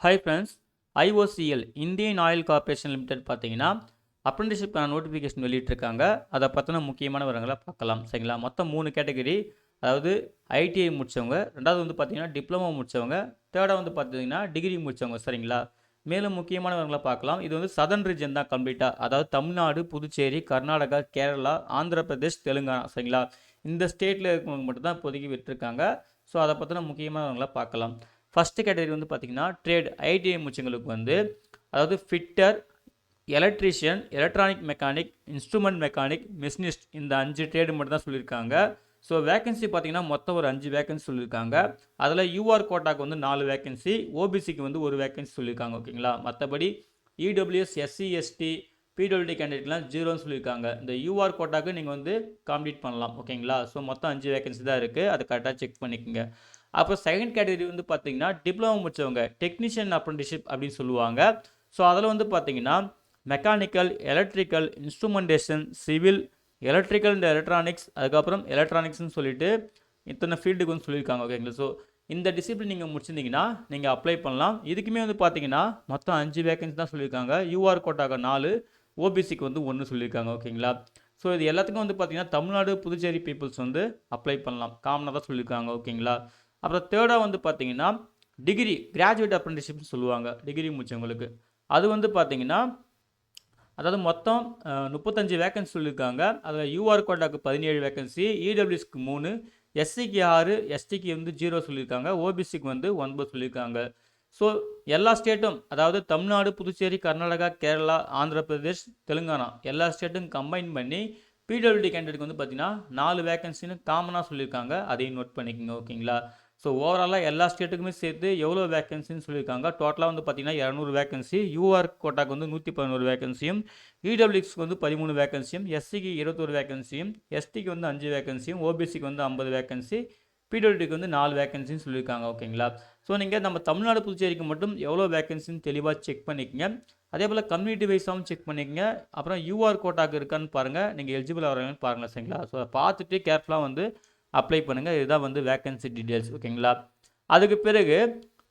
Hi friends. IOCL Indian oil corporation limited பார்த்தீங்கன்னா அப்ரெண்டிஸ்ஷிப்கான notification வெளியிட்டிருக்காங்க. அதை பற்றின முக்கியமான விவரங்களை பார்க்கலாம். சரிங்களா? மொத்தம் 3 கேட்டகரி. அதாவது ஐடிஐ முடித்தவங்க, ரெண்டாவது வந்து பார்த்தீங்கன்னா டிப்ளமோ முடித்தவங்க, தேர்டாக வந்து பார்த்தீங்கன்னா டிகிரி முடித்தவங்க. சரிங்களா? மேலும் முக்கியமான விவரங்களை பார்க்கலாம். இது வந்து சதர்ன் ரீஜன் தான் கம்ப்ளீட்டாக. அதாவது தமிழ்நாடு, புதுச்சேரி, கர்நாடகா, கேரளா, ஆந்திர பிரதேஷ், தெலுங்கானா. சரிங்களா? இந்த ஸ்டேட்டில் இருக்கவங்க மட்டும்தான் இப்போதைக்கு விட்டுருக்காங்க. ஸோ அதை பற்றின முக்கியமான விவரங்களை பார்க்கலாம். ஃபஸ்ட்டு கேட்டகரி வந்து பார்த்திங்கன்னா ட்ரேட் ஐடிஐ முடிச்சவங்களுக்கு வந்து, அதாவது fitter, electrician, electronic mechanic, instrument mechanic, machinist, இந்த 5 ட்ரேடு மட்டும் தான் சொல்லியிருக்காங்க. ஸோ வேகன்சி பார்த்தீங்கன்னா மொத்தம் ஒரு 5 வேகன்சி சொல்லியிருக்காங்க. அதில் யூஆர் கோட்டாக்கு வந்து 4 வேகன்சி, ஓபிசிக்கு வந்து ஒரு வேகன்சி சொல்லியிருக்காங்க. ஓகேங்களா? மற்றபடி இடபிள்யூஎஸ், எஸ்சி, எஸ்டி, பிடபிள்யூடி கேண்டிடேட்லாம் 0ன்னு சொல்லியிருக்காங்க. இந்த யூஆர் கோட்டாக்கு நீங்கள் வந்து காம்ப்ளீட் பண்ணலாம். ஓகேங்களா? ஸோ மொத்தம் 5 வேகன்சி தான் இருக்குது. அதை கரெக்டாக செக் பண்ணிக்கோங்க. அப்போ செகண்ட் கேட்டகரி வந்து பார்த்தீங்கன்னா டிப்ளமோ முடித்தவங்க, டெக்னீஷியன் அப்ரெண்டிஸ்ஷிப் அப்படின்னு சொல்லுவாங்க. ஸோ அதில் வந்து பார்த்தீங்கன்னா mechanical, electrical, instrumentation, civil, electrical and electronics, அதுக்கப்புறம் எலக்ட்ரானிக்ஸ்னு சொல்லிட்டு இத்தனை ஃபீல்டுக்கு வந்து சொல்லியிருக்காங்க. ஓகேங்களா? ஸோ இந்த டிசிப்ளின் நீங்கள் முடிச்சிருந்தீங்கன்னா நீங்கள் அப்ளை பண்ணலாம். இதுக்குமே வந்து பார்த்தீங்கன்னா மொத்தம் 5 வேகன்சி தான் சொல்லியிருக்காங்க. யூஆர் கோட்டாக 4, ஓபிசிக்கு வந்து 1 சொல்லியிருக்காங்க. ஓகேங்களா? ஸோ இது எல்லாத்துக்கும் வந்து பார்த்தீங்கன்னா தமிழ்நாடு, புதுச்சேரி பீப்புள்ஸ் வந்து அப்ளை பண்ணலாம். காமனாக தான் சொல்லியிருக்காங்க. ஓகேங்களா? அப்புறம் தேர்டாக வந்து பார்த்தீங்கன்னா டிகிரி, கிராஜுவேட் அப்ரெண்டிஸ்ஷிப்னு சொல்லுவாங்க டிகிரி முடிச்சவங்களுக்கு. அது வந்து பார்த்தீங்கன்னா அதாவது மொத்தம் 35 வேகன்சி சொல்லியிருக்காங்க. அதில் யூஆர் கோட்டாக்கு 17 வேகன்சி, இடபிள்யூஎஸ்க்கு 3, எஸ்சிக்கு 6, எஸ்டிக்கு வந்து 0 சொல்லியிருக்காங்க, ஓபிசிக்கு வந்து 9 சொல்லியிருக்காங்க. ஸோ எல்லா ஸ்டேட்டும், அதாவது தமிழ்நாடு, புதுச்சேரி, கர்நாடகா, கேரளா, ஆந்திர பிரதேஷ், தெலுங்கானா எல்லா ஸ்டேட்டும் கம்பைன் பண்ணி பிடபிள்யூடி கேண்டிடேட்க்கு வந்து பார்த்தீங்கன்னா 4 வேகன்சின்னு காமனாக சொல்லியிருக்காங்க. அதையும் நோட் பண்ணிக்கோங்க. ஓகேங்களா? ஸோ ஓவராலாக எல்லா ஸ்டேட்டுக்குமே சேர்த்து எவ்வளோ வேகன்சின்னு சொல்லியிருக்காங்க. டோட்டலாக வந்து பார்த்தீங்கன்னா 200 வேகன்சி, யூஆர் கோட்டாக்கு வந்து 111 வேகன்சியும், இடபிள்யூஎக்ஸ்க்கு வந்து 13 வேகன்சியும், எஸ்சிக்கு 21 வேகன்சியும், எஸ்டிக்கு வந்து 5 வேகன்சியும், ஓபிசிக்கு வந்து 50 வேகன்சி, பிடபிள்யூடிக்கு வந்து 4 வேகன்சின்னு சொல்லியிருக்காங்க. ஓகேங்களா? ஸோ நீங்கள் நம்ம தமிழ்நாடு, புதுச்சேரிக்கு மட்டும் எவ்வளோ வேகன்சின்னு தெளிவாக செக் பண்ணிக்கங்க. அதே போல் கம்யூனிட்டி வைஸாகவும் செக் பண்ணிக்கங்க. அப்புறம் யூஆர் கோட்டாக்கு இருக்கான்னு பாருங்கள், நீங்கள் எலிஜிபிள் ஆகிறாங்கன்னு பாருங்கள். சரிங்களா? ஸோ பார்த்துட்டு கேர்ஃபுல்லாக வந்து அப்ளை பண்ணுங்கள். இதுதான் வந்து வேகன்சி டீட்டெயில்ஸ். ஓகேங்களா? அதுக்கு பிறகு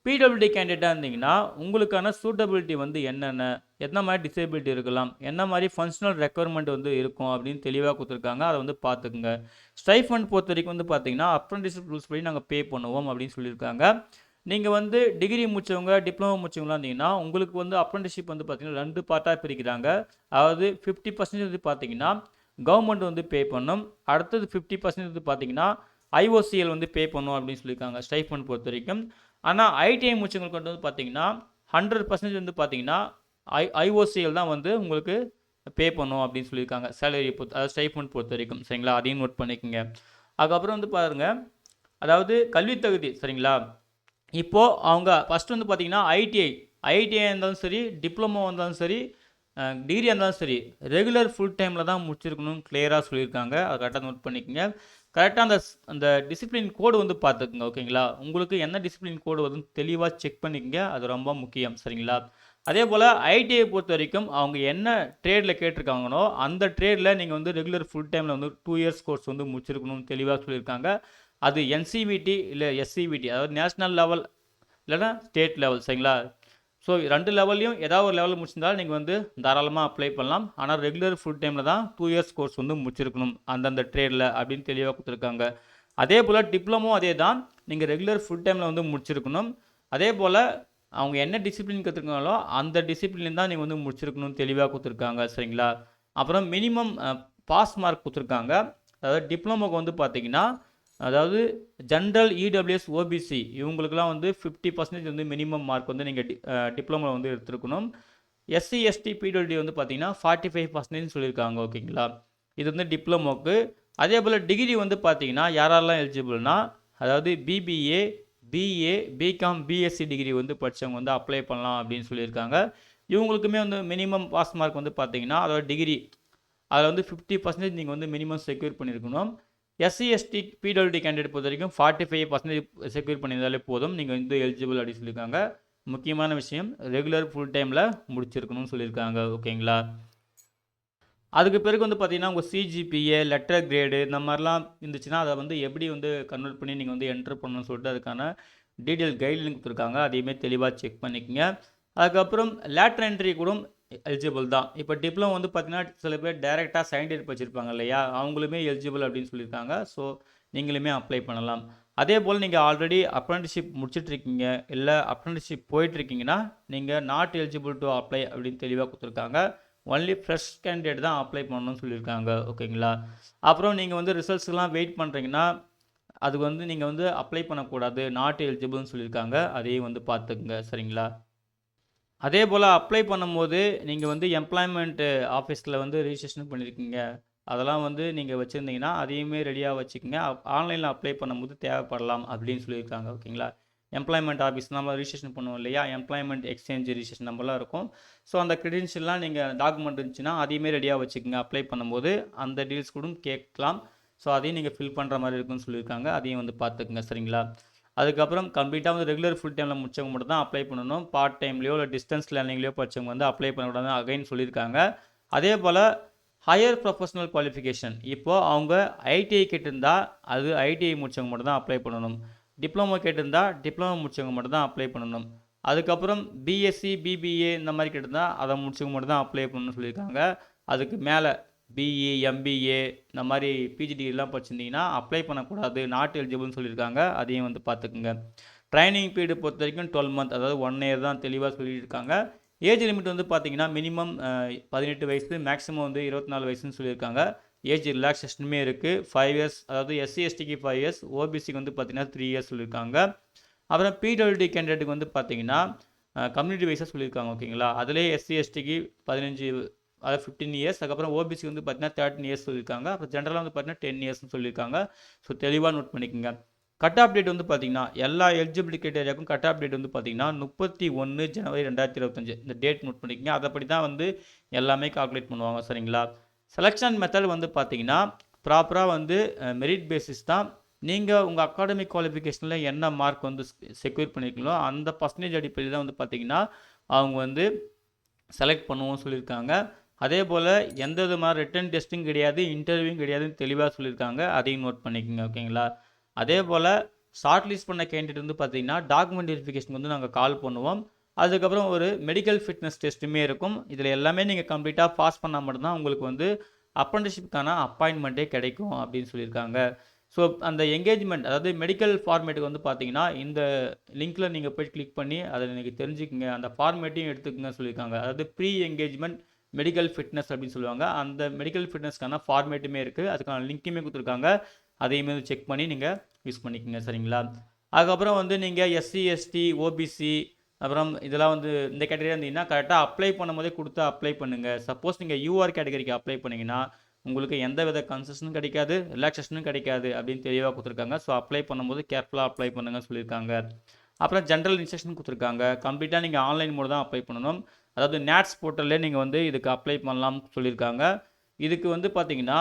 பிடபிள்யூடி கேண்டிடேட்டாக இருந்தீங்கன்னா உங்களுக்கான சூட்டபிலிட்டி வந்து என்னென்ன, என்ன மாதிரி டிசேபிலிட்டி இருக்கலாம், என்ன மாதிரி ஃபங்க்ஷனல் ரெக்குவயர்மெண்ட் வந்து இருக்கும் அப்படின்னு தெளிவாக கொடுத்துருக்காங்க. அதை வந்து பார்த்துக்குங்க. ஸ்டைஃபண்ட் பொறுத்த வரைக்கும் வந்து பார்த்தீங்கன்னா அப்ரெண்டிஸ்ஷிப் ரூல்ஸ் படி நாங்கள் பே பண்ணுவோம் அப்படின்னு சொல்லியிருக்காங்க. நீங்கள் வந்து டிகிரி முடித்தவங்க, டிப்ளமோ முடிச்சவங்களாம் இருந்தீங்கன்னா உங்களுக்கு வந்து அப்ரெண்டிஸ்ஷிப் வந்து பார்த்தீங்கன்னா 2 பார்ட்டாக பிரிக்கிறாங்க. அதாவது 50% வந்து பார்த்தீங்கன்னா கவர்மெண்ட் வந்து பே பண்ணும். அடுத்தது 50% வந்து பார்த்தீங்கன்னா ஐஓசிஎல் வந்து பே பண்ணும் அப்படின்னு சொல்லியிருக்காங்க ஸ்டைஃபண்ட் பொறுத்த வரைக்கும். ஆனால் ஐடிஐ முடிச்சவங்களுக்கு வந்து பார்த்தீங்கன்னா 100% வந்து பார்த்தீங்கன்னா ஐஓசிஎல் தான் வந்து உங்களுக்கு பே பண்ணும் அப்படின்னு சொல்லியிருக்காங்க. சேலரி பொறுத்து, அதாவது ஸ்டைஃபண்ட் பொறுத்த வரைக்கும். சரிங்களா? அதையும் நோட் பண்ணிக்கோங்க. அதுக்கப்புறம் வந்து பாருங்கள், அதாவது கல்வி தகுதி. சரிங்களா? இப்போது அவங்க ஃபஸ்ட்டு வந்து பார்த்தீங்கன்னா ஐடிஐ இருந்தாலும் சரி, டிப்ளமோ இருந்தாலும் சரி, டிகிரியாக இருந்தாலும் சரி, ரெகுலர் ஃபுல் டைமில் தான் முடிச்சிருக்கணும்னு கிளியராக சொல்லியிருக்காங்க. அதை கரெக்டாக நோட் பண்ணிக்கோங்க. கரெக்டாக அந்த டிசிப்ளின் கோடு வந்து பார்த்துக்குங்க. ஓகேங்களா? உங்களுக்கு என்ன டிசிப்ளின் கோடு வருதுன்னு தெளிவாக செக் பண்ணிக்கங்க. அது ரொம்ப முக்கியம். சரிங்களா? அதே போல் ஐடிஐ பொறுத்த வரைக்கும் அவங்க என்ன ட்ரேடில் கேட்டிருக்காங்களோ அந்த ட்ரேடில் நீங்கள் வந்து ரெகுலர் ஃபுல் டைமில் வந்து 2 இயர்ஸ் கோர்ஸ் வந்து முடிச்சிருக்கணும்னு தெளிவாக சொல்லியிருக்காங்க. அது என்சிவிடி இல்லை எஸ்சிவிடி, அதாவது நேஷ்னல் லெவல் இல்லைனா ஸ்டேட் லெவல். சரிங்களா? ஸோ 2 லெவல்லையும் ஏதாவது ஒரு லெவலில் முடிச்சிருந்தாலும் நீங்கள் வந்து தாராளமாக அப்ளை பண்ணலாம். ஆனால் ரெகுலர் ஃபுல் டைமில் தான் 2 இயர்ஸ் கோர்ஸ் வந்து முடிச்சிருக்கணும் அந்தந்த ட்ரேடில் அப்படின்னு தெளிவாக கொடுத்துருக்காங்க. அதே போல் டிப்ளமோ அதே தான், நீங்கள் ரெகுலர் ஃபுல் டைமில் வந்து முடிச்சிருக்கணும். அதே போல் அவங்க என்ன டிசிப்ளின் கற்றுருக்காங்களோ அந்த டிசிப்ளின் தான் நீங்கள் வந்து முடிச்சிருக்கணும்னு தெளிவாக கொடுத்துருக்காங்க. சரிங்களா? அப்புறம் மினிமம் பாஸ் மார்க் கொடுத்துருக்காங்க. அதாவது டிப்ளமோக்கு வந்து பார்த்தீங்கன்னா, அதாவது ஜென்ரல், இடபிள்யூஎஸ், ஓபிசி இவங்களுக்குலாம் வந்து 50% வந்து மினிமம் மார்க் வந்து நீங்கள் டிப்ளமோ வந்து எடுத்துருக்கணும். எஸ்சி, எஸ்டி, பிடபிள்யூடி வந்து பார்த்தீங்கன்னா 45% சொல்லியிருக்காங்க. ஓகேங்களா? இது வந்து டிப்ளமோக்கு. அதே போல் டிகிரி வந்து பார்த்தீங்கன்னா யாரெல்லாம் எலிஜிபிள்னா, அதாவது BBA, BA, BCom, BSc degree வந்து படித்தவங்க வந்து அப்ளை பண்ணலாம் அப்படின்னு சொல்லியிருக்காங்க. இவங்களுக்குமே வந்து மினிமம் பாஸ் மார்க் வந்து பார்த்தீங்கன்னா, அதாவது டிகிரி அதில் வந்து 50% நீங்கள் வந்து மினிமம் செக்யூர் பண்ணியிருக்கணும். எஸ்சி, எஸ்டி, பிடபிள்யூடி கேண்டிடேட் பொறுத்த வரைக்கும் 45% செக்யூர் பண்ணியிருந்தாலே போதும், நீங்கள் வந்து எலிஜிபிள் அப்படின்னு சொல்லியிருக்காங்க. முக்கியமான விஷயம், ரெகுலர் ஃபுல் டைமில் முடிச்சிருக்கணும்னு சொல்லியிருக்காங்க. ஓகேங்களா? அதுக்கு பிறகு வந்து பார்த்தீங்கன்னா உங்கள் சிஜிபிஏ, லெட்டர் கிரேடு இந்த மாதிரிலாம் இருந்துச்சுன்னா அதை வந்து எப்படி வந்து கன்வெர்ட் பண்ணி நீங்கள் வந்து என்ட்ரு பண்ணணும்னு சொல்லிட்டு அதுக்கான டீட்டெயில் கைட்லைன் கொடுத்துருக்காங்க, அதையுமே தெளிவாக செக் பண்ணிக்கங்க. அதுக்கப்புறம் லேட்டர் என்ட்ரி கூட எலிஜிபிள் தான். இப்போ டிப்ளமோ வந்து பார்த்தீங்கன்னா, சில பேர் டைரெக்டாக செகண்ட் வச்சுருப்பாங்க இல்லையா, அவங்களுமே எலிஜிபிள் அப்படின்னு சொல்லியிருக்காங்க. ஸோ நீங்களுமே அப்ளை பண்ணலாம். அதே போல் நீங்கள் ஆல்ரெடி அப்ரெண்டிஸ்ஷிப் முடிச்சிட்ருக்கீங்க, இல்லை அப்ரெண்டிஸ்ஷிப் போயிட்டுருக்கீங்கன்னா, நீங்கள் நாட் எலிஜிபிள் டு அப்ளை அப்படின்னு தெளிவாக கொடுத்துருக்காங்க. ஒன்லி ஃப்ரெஷ் கேண்டிடேட் தான் அப்ளை பண்ணணும்னு சொல்லியிருக்காங்க. ஓகேங்களா? அப்புறம் நீங்கள் வந்து ரிசல்ட்ஸ்லாம் வெயிட் பண்ணுறீங்கன்னா, அதுக்கு வந்து நீங்கள் வந்து அப்ளை பண்ணக்கூடாது, நாட் எலிஜிபிள்னு சொல்லியிருக்காங்க. அதையும் வந்து பார்த்துக்குங்க. சரிங்களா? அதே போல் அப்ளை பண்ணும்போது நீங்கள் வந்து எம்ப்ளாய்மெண்ட் ஆஃபீஸில் வந்து ரிஜிஸ்ட்ரேஷன் பண்ணியிருக்கீங்க, அதெல்லாம் வந்து நீங்கள் வச்சுருந்தீங்கன்னா அதையுமே ரெடியாக வச்சுக்கோங்க. ஆன்லைனில் அப்ளை பண்ணும்போது தேவைப்படலாம் அப்படின்னு சொல்லியிருக்காங்க. ஓகேங்களா? எம்ப்ளாய்மெண்ட் ஆஃபீஸ் நம்ம ரிஜிஸ்ட்ரேஷன் பண்ணுவோம் இல்லையா, எம்ப்ளாய்மெண்ட் எக்ஸ்சேஞ்ச் ரிஜிஸ்ட்ரேஷன் நம்பர்லாம் இருக்கும். ஸோ அந்த க்ரெடென்ஷியல்லாம் நீங்கள் டாக்குமெண்ட் இருந்துச்சுன்னா அதையுமே ரெடியாக வச்சுக்கோங்க. அப்ளை பண்ணும்போது அந்த டீல்ஸ் கூட கேட்கலாம். ஸோ அதையும் நீங்கள் ஃபில் பண்ணுற மாதிரி இருக்குன்னு சொல்லியிருக்காங்க. அதையும் வந்து பார்த்துக்குங்க. சரிங்களா? அதுக்கப்புறம் கம்ப்ளீட்டாக வந்து ரெகுலர் ஃபுல் டைமில் முடிச்சவங்க மட்டும் தான் அப்ளை பண்ணணும். பார்ட் டைம்லையோ இல்லை டிஸ்டன்ஸ் லேர்னிங்லையோ படித்தவங்க வந்து அப்ளை பண்ணக்கூடாதுன்னு அகைன் சொல்லியிருக்காங்க. அதே போல் ஹையர் ப்ரொஃபஷனல் குவாலிஃபிகேஷன் இப்போது அவங்க ஐடிஐ கேட்டிருந்தா அது ஐடிஐ முடித்தவங்க மட்டும் தான் அப்ளை பண்ணணும். டிப்ளமோ கேட்டிருந்தா டிப்ளமோ முடித்தவங்க மட்டும் தான் அப்ளை பண்ணணும். அதுக்கப்புறம் பிஎஸ்சி பிபிஏ இந்த மாதிரி கேட்டிருந்தா அதை முடிச்சவங்க மட்டும் தான் அப்ளை பண்ணணும்னு சொல்லியிருக்காங்க. அதுக்கு மேலே பிஇ எம்பிஏ இந்த மாதிரி பிஜி டிகிரிலாம் படிச்சிருந்தீங்கன்னா அப்ளை பண்ணக்கூடாது, நாட் எலிஜிபிள்னு சொல்லியிருக்காங்க. அதையும் வந்து பார்த்துக்குங்க. ட்ரைனிங் பீரியடு பொறுத்த வரைக்கும் 12 மந்த், அதாவது 1 இயர் தான் தெளிவாக சொல்லியிருக்காங்க. ஏஜ் லிமிட் வந்து பார்த்தீங்கன்னா மினிமம் 18 வயசு, மேக்ஸிமம் வந்து 24 வயசுன்னு சொல்லியிருக்காங்க. ஏஜ் ரிலாக்ஸேஷனுமே இருக்குது. 5 இயர்ஸ், அதாவது எஸ்சி எஸ்டிக்கு 5 இயர்ஸ், ஓபிசிக்கு வந்து பார்த்தீங்கன்னா 3 இயர்ஸ் சொல்லியிருக்காங்க. அப்புறம் பிடபிள்யூடி கேண்டிடேட்டுக்கு வந்து பார்த்தீங்கன்னா கம்யூனிட்டி வைஸாக சொல்லியிருக்காங்க. ஓகேங்களா? அதிலே எஸ்சி எஸ்டிக்கு 15, அதாவது 15 இயர்ஸ், அதுக்கப்புறம் ஓபிசி வந்து பார்த்தீங்கன்னா 13 இயர்ஸ் சொல்லியிருக்காங்க. அப்புறம் ஜென்ரலாக வந்து பார்த்தீங்கன்னா 10 இயர்ஸ்னு சொல்லியிருக்காங்க. ஸோ தெளிவாக நோட் பண்ணிக்கோங்க. கட் ஆஃப் டேட் வந்து பார்த்தீங்கன்னா எல்லா எலிஜிபிலிட்டி கிரைட்டேரியாவுக்கும் கட் ஆஃப் டேட் வந்து பார்த்தீங்கன்னா 31 ஜனவரி 2025 இந்த டேட் நோட் பண்ணிக்கோங்க. அதைப்படி தான் வந்து எல்லாமே கால்குலேட் பண்ணுவாங்க. சரிங்களா? செலெக்ஷன் மெத்தட் வந்து பார்த்தீங்கன்னா ப்ராப்பராக வந்து மெரிட் பேசிஸ் தான். நீங்கள் உங்கள் அகாடமிக் குவாலிஃபிகேஷனில் என்ன மார்க் வந்து செக்யூர் பண்ணியிருக்கீங்களோ அந்த பர்சன்டேஜ் அடிப்படையில் தான் வந்து பார்த்தீங்கன்னா அவங்க வந்து செலக்ட் பண்ணுவோம் சொல்லியிருக்காங்க. அதே போல் எந்த விதமான ரிட்டன் டெஸ்ட்டும் கிடையாது, இன்டர்வியூவும் கிடையாதுன்னு தெளிவாக சொல்லியிருக்காங்க. அதையும் நோட் பண்ணிக்கோங்க. ஓகேங்களா? அதே போல் ஷார்ட் லிஸ்ட் பண்ண கேண்டிடேட் வந்து பார்த்தீங்கன்னா டாக்குமெண்ட் வெரிஃபிகேஷன் வந்து நாங்கள் கால் பண்ணுவோம். அதுக்கப்புறம் ஒரு மெடிக்கல் ஃபிட்னஸ் டெஸ்ட்டுமே இருக்கும். இதில் எல்லாமே நீங்கள் கம்ப்ளீட்டாக பாஸ் பண்ணால் மட்டும்தான் உங்களுக்கு வந்து அப்ரெண்டிஸ்ஷிப்க்கான அப்பாயின்மெண்ட்டே கிடைக்கும் அப்படின்னு சொல்லியிருக்காங்க. ஸோ அந்த என்கேஜ்மெண்ட், அதாவது மெடிக்கல் ஃபார்மேட்டுக்கு வந்து பார்த்தீங்கன்னா இந்த லிங்க்கில் நீங்கள் போய் கிளிக் பண்ணி அதை நீங்கள் தெரிஞ்சுக்கங்க, அந்த ஃபார்மேட்டையும் எடுத்துக்கங்க சொல்லியிருக்காங்க. அதாவது ப்ரீ என்கேஜ்மெண்ட் மெடிக்கல் ஃபிட்னஸ் அப்படின்னு சொல்லுவாங்க. அந்த மெடிக்கல் ஃபிட்னஸ்க்கான ஃபார்மேட்டுமே இருக்குது, அதுக்கான லிங்க்குமே கொடுத்துருக்காங்க. அதையுமே செக் பண்ணி நீங்கள் யூஸ் பண்ணிக்கோங்க. சரிங்களா? அதுக்கப்புறம் வந்து நீங்கள் எஸ்சி எஸ்டி ஓபிசி அப்புறம் இதெல்லாம் வந்து இந்த கேட்டகரியாக இருந்தீங்கன்னா கரெக்டாக அப்ளை பண்ணும்போதே கொடுத்து அப்ளை பண்ணுங்கள். சப்போஸ் நீங்கள் யூஆர் கேட்டகரிக்கு அப்ளை பண்ணிங்கன்னா உங்களுக்கு எந்த வித கன்செஷனும் கிடைக்காது, ரிலாக்ஸேஷனும் கிடைக்காது அப்படின்னு தெளிவாக கொடுத்துருக்காங்க. ஸோ அப்ளை பண்ணும்போது கேர்ஃபுல்லாக அப்ளை பண்ணுங்கள் சொல்லியிருக்காங்க. அப்புறம் ஜென்ரல் இன்ஸ்ட்ரக்ஷன் கொடுத்துருக்காங்க. கம்ப்ளீட்டாக நீங்கள் ஆன்லைன் மோடு தான் அப்ளை பண்ணணும். அதாவது நேட்ஸ் போர்ட்டல்லே நீங்கள் வந்து இதுக்கு அப்ளை பண்ணலாம்னு சொல்லியிருக்காங்க. இதுக்கு வந்து பார்த்தீங்கன்னா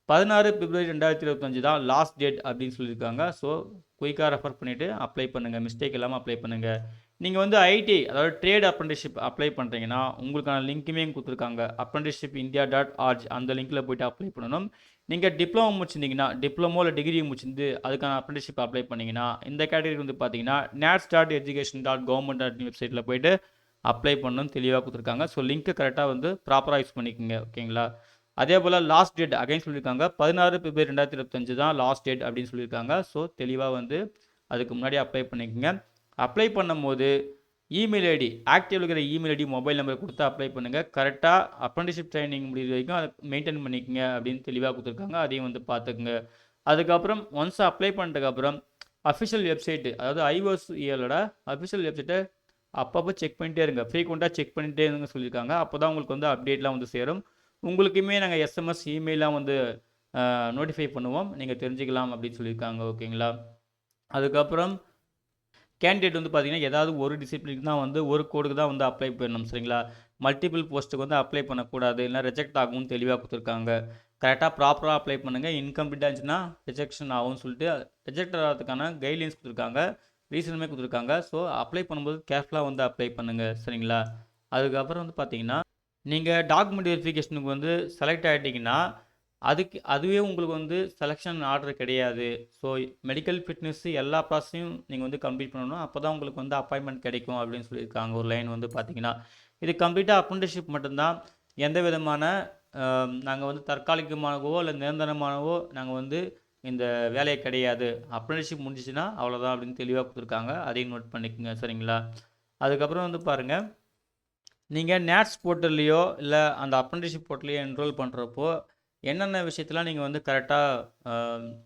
16 பிப்ரவரி 2025 தான் லாஸ்ட் டேட் அப்படின்னு சொல்லியிருக்காங்க. ஸோ குயிக்காக ரெஃபர் பண்ணிவிட்டு அப்ளை பண்ணுங்கள், மிஸ்டேக் இல்லாமல் அப்ளை பண்ணுங்கள். நீங்கள் வந்து ஐடி, அதாவது ட்ரேட் அப்ரெண்டிஸ்ஷிப் அப்ளை பண்ணுறீங்கன்னா உங்களுக்கான லிங்க்குமே கொடுத்துருக்காங்க. apprenticeshipindia.org அந்த லிங்க்கில் போய்ட்டு அப்ளை பண்ணணும். நீங்கள் டிப்ளமோ முடிச்சிருந்தீங்கன்னா, டிப்ளமோ இல்லை டிகிரி முடிச்சிருந்து அதுக்கான அப்ரெண்டிஸ்ஷிப் அப்ளை பண்ணிங்கன்னா இந்த கேட்டகரி வந்து பார்த்தீங்கன்னா nats.education.government வெப்சைட்டில் போய்ட்டு அப்ளை பண்ணணும்னு தெளிவாக கொடுத்துருக்காங்க. ஸோ லிங்க்கு கரெக்டாக வந்து ப்ராப்பராக யூஸ் பண்ணிக்கோங்க. ஓகேங்களா? அதே போல் லாஸ்ட் டேட் அகைன் சொல்லியிருக்காங்க. 16 பிப்ரவரி 2025 தான் லாஸ்ட் டேட் அப்படின்னு சொல்லியிருக்காங்க. ஸோ தெளிவாக வந்து அதுக்கு முன்னாடி அப்ளை பண்ணிக்கோங்க. அப்ளை பண்ணும்போது இமெயில் ஐடி, ஆக்டிவ் இருக்கிற இமெயில் ஐடி மொபைல் நம்பர் கொடுத்து அப்ளை பண்ணுங்கள். கரெக்டாக அப்ரெண்டிஸ்ஷிப் ட்ரைனிங் முடிகிற வரைக்கும் அதை மெயின்டைன் பண்ணிக்கோங்க அப்படின்னு தெளிவாக கொடுத்துருக்காங்க. அதையும் வந்து பார்த்துக்குங்க. அதுக்கப்புறம் ஒன்ஸ் அப்ளை பண்ணிட்டதுக்கப்புறம் அஃபிஷியல் வெப்சைட்டு, அதாவது ஐஓசிஎலோட அஃபிஷியல் வெப்சைட்டை அப்பப்போ செக் பண்ணிட்டே இருங்க, ஃப்ரீக்வெண்ட்டாக செக் பண்ணிகிட்டே இருங்க சொல்லியிருக்காங்க. அப்போ தான் உங்களுக்கு வந்து அப்டேட்லாம் வந்து சேரும். உங்களுக்குமே நாங்கள் எஸ்எம்எஸ் இமெயிலாம் வந்து நோட்டிஃபை பண்ணுவோம், நீங்கள் தெரிஞ்சுக்கலாம் அப்படின்னு சொல்லியிருக்காங்க. ஓகேங்களா? அதுக்கப்புறம் கேண்டிடேட் வந்து பார்த்தீங்கன்னா ஏதாவது ஒரு டிசிப்ளினுக்கு தான் வந்து ஒரு கோடுக்கு தான் வந்து அப்ளை பண்ணணும். சரிங்களா? மல்டிபிள் போஸ்ட்டுக்கு வந்து அப்ளை பண்ணக்கூடாது, இல்லை ரிஜெக்ட் ஆகும்னு தெளிவாக கொடுத்துருக்காங்க. கரெக்டாக ப்ராப்பராக அப்ளை பண்ணுங்கள். இன்கம்ப்ளீட்டாக இருந்துச்சுன்னா ரிஜெக்ஷன் ஆகும்னு சொல்லிட்டு ரிஜெக்ட் ஆகிறதுக்கான கைட்லைன்ஸ் கொடுத்துருக்காங்க, ரீசனுமே கொடுத்துருக்காங்க. ஸோ அப்ளை பண்ணும்போது கேர்ஃபுல்லாக வந்து அப்ளை பண்ணுங்கள். சரிங்களா? அதுக்கப்புறம் வந்து பார்த்தீங்கன்னா நீங்கள் டாக்குமெண்ட் வெரிஃபிகேஷனுக்கு வந்து செலக்ட் ஆகிட்டிங்கன்னா அதுவே உங்களுக்கு வந்து செலெக்ஷன் ஆர்டர் கிடையாது. ஸோ மெடிக்கல் ஃபிட்னஸ் எல்லா ப்ராசஸையும் நீங்கள் வந்து கம்ப்ளீட் பண்ணணும். அப்போ தான் உங்களுக்கு வந்து அப்பாயின்மெண்ட் கிடைக்கும் அப்படின்னு சொல்லியிருக்காங்க ஒரு லைன் வந்து பார்த்தீங்கன்னா. இது கம்ப்ளீட்டாக அப்ரெண்டிஸ்ஷிப் மட்டும்தான். எந்த விதமான நாங்கள் வந்து தற்காலிகமாகவோ இல்லை நிரந்தரமாகவோ நாங்கள் வந்து இந்த வேலையை கிடையாது. அப்ரெண்டிஸ்ஷிப் முடிஞ்சிச்சுன்னா அவ்வளோதான் அப்படின்னு தெளிவாக கொடுத்துருக்காங்க. அதையும் நோட் பண்ணிக்கோங்க சரிங்களா. அதுக்கப்புறம் வந்து பாருங்கள், நீங்கள் நேட்ஸ் போர்ட்டல்லையோ இல்லை அந்த அப்ரெண்டிஸ்ஷிப் போர்ட்டலையோ என்ரோல் பண்ணுறப்போ என்னென்ன விஷயத்தெல்லாம் நீங்கள் வந்து கரெக்டாக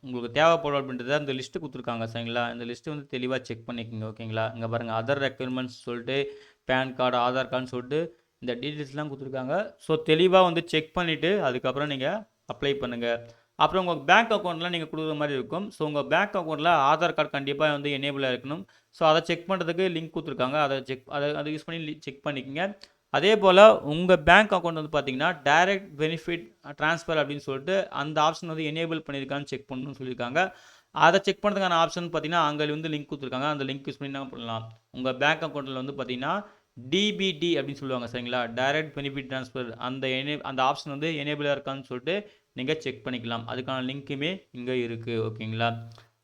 உங்களுக்கு தேவைப்படும் அப்படின்றத அந்த லிஸ்ட்டு கொடுத்துருக்காங்க சரிங்களா. இந்த லிஸ்ட்டு வந்து தெளிவாக செக் பண்ணிக்கோங்க ஓகேங்களா. இங்கே பாருங்கள் அதர் ரெக்யர்மெண்ட்ஸ் சொல்லிட்டு பேன் கார்டு ஆதார் கார்டுன்னு சொல்லிட்டு இந்த டீட்டெயில்ஸ்லாம் கொடுத்துருக்காங்க. ஸோ தெளிவாக வந்து செக் பண்ணிவிட்டு அதுக்கப்புறம் நீங்கள் அப்ளை பண்ணுங்கள். அப்புறம் உங்கள் பேங்க் அக்கௌண்ட்லாம் நீங்கள் கொடுக்குற மாதிரி இருக்கும். ஸோ உங்கள் பேங்க் அக்கௌண்ட்டில் ஆதார் கார்டு கண்டிப்பாக வந்து எனேபிளாக இருக்கணும். ஸோ அதை செக் பண்ணுறதுக்கு லிங்க் கொடுத்துருக்காங்க. அதை யூஸ் பண்ணி செக் பண்ணிக்கோங்க. அதே போல் உங்கள் பேங்க் அக்கௌண்ட் வந்து பார்த்தீங்கன்னா டைரக்ட் பெனிஃபிட் ட்ரான்ஸ்ஃபர் அப்படின்னு சொல்லிட்டு அந்த ஆப்ஷன் வந்து எனேபிள் பண்ணியிருக்கான்னு செக் பண்ணணும்னு சொல்லியிருக்காங்க. அதை செக் பண்ணுறதுக்கான ஆப்ஷன் பார்த்தீங்கன்னா அங்கே வந்து லிங்க் கொடுத்துருக்காங்க. அந்த லிங்க் யூஸ் பண்ணி என்ன பண்ணலாம், உங்கள் பேங்க் அக்கௌண்ட்டில் வந்து பார்த்தீங்கன்னா டிபிடி அப்படின்னு சொல்லுவாங்க சரிங்களா, டைரக்ட் பெனிஃபிட் ட்ரான்ஸ்ஃபர் அந்த ஆப்ஷன் வந்து எனேபிளாக இருக்கான்னு சொல்லிட்டு நீங்கள் செக் பண்ணிக்கலாம். அதுக்கான லிங்க்குமே இங்கே இருக்குது ஓகேங்களா.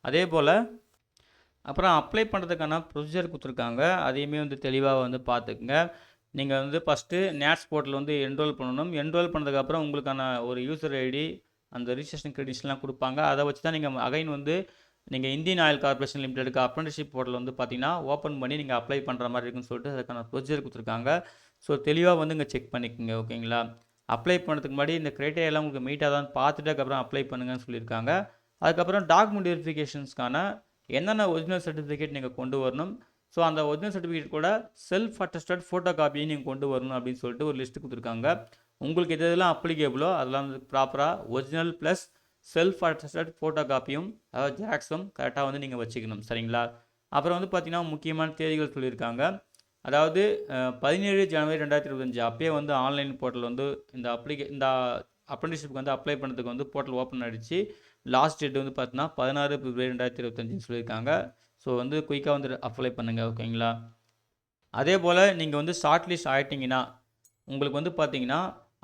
அதே போல் அப்புறம் அப்ளை பண்ணுறதுக்கான ப்ரொசீஜர் கொடுத்துருக்காங்க. அதையுமே வந்து தெளிவாக வந்து பார்த்துக்குங்க. நீங்கள் வந்து ஃபஸ்ட்டு நேட்ஸ் போர்ட்டல் வந்து என்ரோல் பண்ணணும். என்ரோல் பண்ணதுக்கப்புறம் உங்களுக்கான ஒரு யூசர் ஐடி அந்த ரிஜிஸ்ட்ரேஷன் கிரெடிட்ஸ்லாம் கொடுப்பாங்க. அதை வச்சு தான் நீங்கள் அகைன் வந்து நீங்கள் இந்தியன் ஆயில் கார்பரேஷன் லிமிடெடுக்கு அப்ரெண்டிஸ்ஷிப் போர்ட்டல் வந்து பார்த்தீங்கன்னா ஓப்பன் பண்ணி நீங்கள் அப்ளை பண்ணுற மாதிரி இருக்குன்னு சொல்லிட்டு அதுக்கான ப்ரொசீஜர் கொடுத்துருக்காங்க. ஸோ தெளிவாக வந்து இங்கே செக் பண்ணிக்கோங்க ஓகேங்களா. அப்ளை பண்ணுறதுக்கு முன்னாடி இந்த க்ரைட்டீரியாலாம் உங்களுக்கு மீட்டாக தான் பார்த்துட்டு அதுக்கப்புறம் அப்ளை பண்ணுங்கன்னு சொல்லியிருக்காங்க. அதுக்கப்புறம் டாக்குமெண்ட் வெரிஃபிகேஷன்ஸ்க்கான என்னென்ன ஒரிஜினல் சர்டிஃபிகேட் நீங்கள் கொண்டு வரணும், ஸோ அந்த ஒரிஜினல் சர்டிஃபிகேட் கூட செல்ஃப் அட்டஸ்டட் ஃபோட்டோ காப்பியும் நீங்கள் கொண்டு வரணும் அப்படின்னு சொல்லிட்டு ஒரு லிஸ்ட்டு கொடுத்துருக்காங்க. உங்களுக்கு எது எதெல்லாம் அப்ளிகேபிளோ அதெல்லாம் வந்து ப்ராப்பராக original plus self attested photo காப்பியும் அதாவது ஜெராக்ஸும் கரெக்டாக வந்து நீங்கள் வச்சுக்கணும் சரிங்களா. அப்புறம் வந்து பார்த்திங்கன்னா முக்கியமான தேதிகள் சொல்லியிருக்காங்க. அதாவது 17 ஜனவரி 2025 அப்பயே வந்து ஆன்லைன் போர்ட்டல் வந்து இந்த அப்ரெண்டிஸ்ஷிப்க்கு வந்து அப்ளை பண்ணுறதுக்கு வந்து போர்ட்டல் ஓப்பன் ஆகிடுச்சு. லாஸ்ட் டேட் வந்து பார்த்தீங்கன்னா 16 பிப்ரவரி 2025 சொல்லியிருக்காங்க. ஸோ வந்து குயிக்காக வந்து அப்ளை பண்ணுங்கள் ஓகேங்களா. அதே போல் நீங்கள் வந்து ஷார்ட் லிஸ்ட் ஆகிட்டிங்கன்னா உங்களுக்கு வந்து பார்த்தீங்கன்னா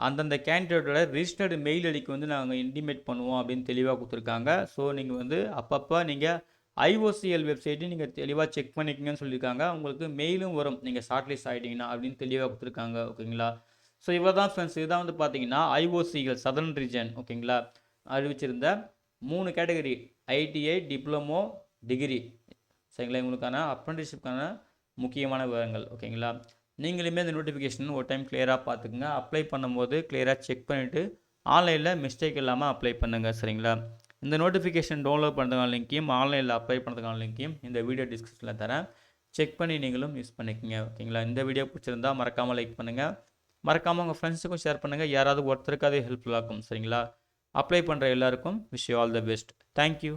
அந்தந்த கேண்டிடேட்டோட ரிஜிஸ்டர்டு மெயில் ஐடிக்கு வந்து நாங்கள் இன்டிமேட் பண்ணுவோம் அப்படின்னு தெளிவாக கொடுத்துருக்காங்க. ஸோ நீங்கள் வந்து அப்பப்போ நீங்கள் ஐஓசிஎல் வெப்சைட்டையும் நீங்கள் தெளிவாக செக் பண்ணிக்கங்கன்னு சொல்லியிருக்காங்க. உங்களுக்கு மெயிலும் வரும் நீங்கள் ஷார்ட் லிஸ்ட் ஆகிட்டிங்கன்னா அப்படின்னு தெளிவாக கொடுத்துருக்காங்க ஓகேங்களா. ஸோ இவ்வளோ தான் ஃப்ரெண்ட்ஸ். இதுதான் வந்து பார்த்தீங்கன்னா ஐஓசிஎல் சதர்ன் ரீஜன் ஓகேங்களா அறிவிச்சிருந்த 3 கேட்டகரி ஐடிஐ, டிப்ளமோ, டிகிரி சரிங்களா. இவங்களுக்கான அப்ரெண்டிஸ்ஷிப்கான முக்கியமான விவரங்கள் ஓகேங்களா. நீங்களுமே இந்த நோட்டிஃபிகேஷன் ஒரு டைம் கிளியராக பார்த்துக்குங்க. அப்ளை பண்ணும்போது கிளியராக செக் பண்ணிவிட்டு ஆன்லைனில் மிஸ்டேக் இல்லாமல் அப்ளை பண்ணுங்கள் சரிங்களா. இந்த நோட்டிஃபிகேஷன் டவுன்லோட் பண்ணுறதுக்கான லிங்க்கையும் ஆன்லைனில் அப்ளை பண்ணுறதுக்கான லிங்க்கையும் இந்த வீடியோ டிஸ்கிரிப்ஷனில் தரேன். செக் பண்ணி நீங்களும் யூஸ் பண்ணிக்கோங்க ஓகேங்களா. இந்த வீடியோ பிடிச்சிருந்தா மறக்காமல் லைக் பண்ணுங்கள். மறக்காமல் உங்கள் ஃப்ரெண்ட்ஸுக்கும் ஷேர் பண்ணுங்கள். யாராவது ஒருத்தருக்கு அது ஹெல்ப்ஃபுல்லாக இருக்கும் சரிங்களா. அப்ளை பண்ணுற எல்லாருக்கும் wish you all the best. Thank you.